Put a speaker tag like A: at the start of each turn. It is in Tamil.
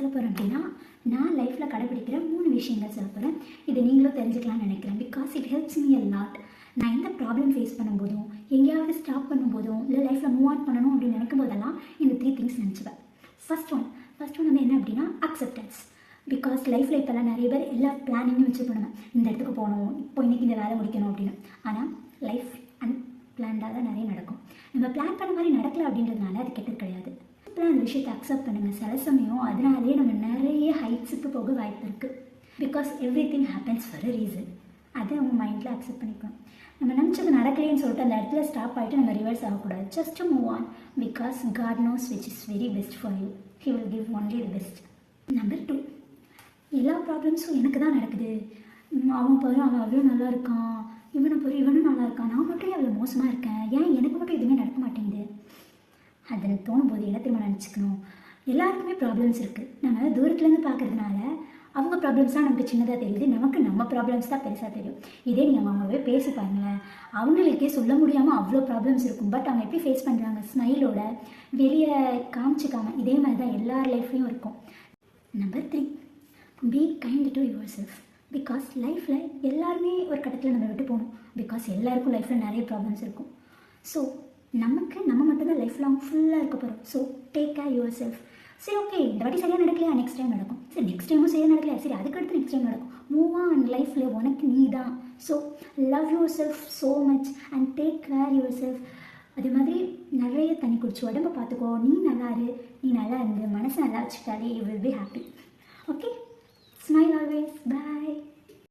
A: சொல்ல போகிறேன் அப்படின்னா, நான் லைஃப்பில் கடைப்பிடிக்கிற 3 விஷயங்கள் சொல்ல போகிறேன். இது நீங்களும் தெரிஞ்சுக்கலாம்னு நினைக்கிறேன். Because it helps me a lot. நான் எந்த ப்ராப்ளம் ஃபேஸ் பண்ணும்போதும், எங்கேயாவது ஸ்டாப் பண்ணும்போதும், இல்லை லைஃப்பில் மூவ் ஆன் பண்ணணும் அப்படின்னு நினைக்கும் போதெல்லாம் இந்த 3 திங்ஸ் நினச்சிப்பேன். ஃபர்ஸ்ட் ஒன் வந்து என்ன அப்படின்னா அக்செப்டன்ஸ். பிகாஸ் லைஃப்பில் இப்போல்லாம் நிறைய பேர் எல்லா பிளானிங்கும் வச்சு பண்ணுவேன். இந்த இடத்துக்கு போகணும், இப்போ இன்றைக்கி இந்த வேலை முடிக்கணும் அப்படின்னு. ஆனால் லைஃப் அன்பிளான்டாக தான் நிறைய நடக்கும். நம்ம பிளான் பண்ண மாதிரி நடக்கல அப்படின்றதுனால அது கெட்டது கிடையாது. இப்போ அந்த விஷயத்தை அக்செப்ட் பண்ணுங்கள். சில சமயம் அதனாலேயே நம்ம நிறைய ஹைட்ஸுக்கு போக வாய்ப்பு இருக்குது. Because every thing happens for a reason. அதை அவங்க மைண்டில் அக்செப்ட் பண்ணிக்கணும். நம்ம நினச்சது நடக்கலைன்னு சொல்லிட்டு அந்த இடத்துல ஸ்டாப் ஆகிட்டு நம்ம ரிவர்ஸ் ஆகக்கூடாது. Just to move on. Because God knows which is very best for you. He will give only the best. Number 2, எல்லா ப்ராப்ளம்ஸும் எனக்கு தான் நடக்குது. அவன் பாரு, அவன் அவ்வளோ நல்லா இருக்கான், இவனை பாரு, இவனும் நல்லா இருக்கான், நான் மட்டும் அவ்வளோ மோசமாக இருக்கேன், ஏன் எனக்கு மட்டும் எதுவுமே நடக்க மாட்டேங்குது. அது தோணும் போது என்ன திரும்ப நினச்சிக்கணும், எல்லாருக்குமே ப்ராப்ளம்ஸ் இருக்குது. நம்ம தூரத்துலேருந்து பார்க்குறதுனால அவங்க ப்ராப்ளம்ஸ் தான் நமக்கு சின்னதாக தெரியுது, நமக்கு நம்ம ப்ராப்ளம்ஸ் தான் பெருசாக தெரியும். இதே நீங்கள் அவங்கவே பேசி பாருங்களேன், அவங்களுக்கே சொல்ல முடியாமல் அவ்வளோ ப்ராப்ளம்ஸ் இருக்கும். பட் அவங்க எப்படி ஃபேஸ் பண்ணுறாங்க, ஸ்மைலோட, வெளியே காமிச்சிக்காமல். இதே மாதிரி தான் எல்லார் லைஃப்லையும் இருக்கும். Number 3, be kind to your self. Because லைஃப்பில் எல்லாருமே ஒரு கட்டத்தில் நம்ம விட்டு போகணும். பிகாஸ் எல்லாருக்கும் லைஃப்பில் நிறைய ப்ராப்ளம்ஸ் இருக்கும். ஸோ நம்ம மட்டும்தான் லைஃப் லாங் ஃபுல்லாக இருக்க போகிறோம். So take care your self. சரி, ஓகே, இந்த வாட்டி சரியாக நடக்கலையா, நெக்ஸ்ட் டைம் நடக்கும். சரி, நெக்ஸ்ட் டைமும் சரியாக நடக்கலையா, சரி அதுக்கடுத்து நெக்ஸ்ட் டைம் நடக்கும். Move on. லைஃப்பில் உனக்கு நீ தான். So love your self so much and take care your self. அதே மாதிரி நிறைய தண்ணி குடிச்சு உடம்பை பார்த்துக்கோ. நீ நல்லா இருந்து மனசை நல்லா வச்சுக்கிட்டாலே you will be happy. Okay, smile always. Bye.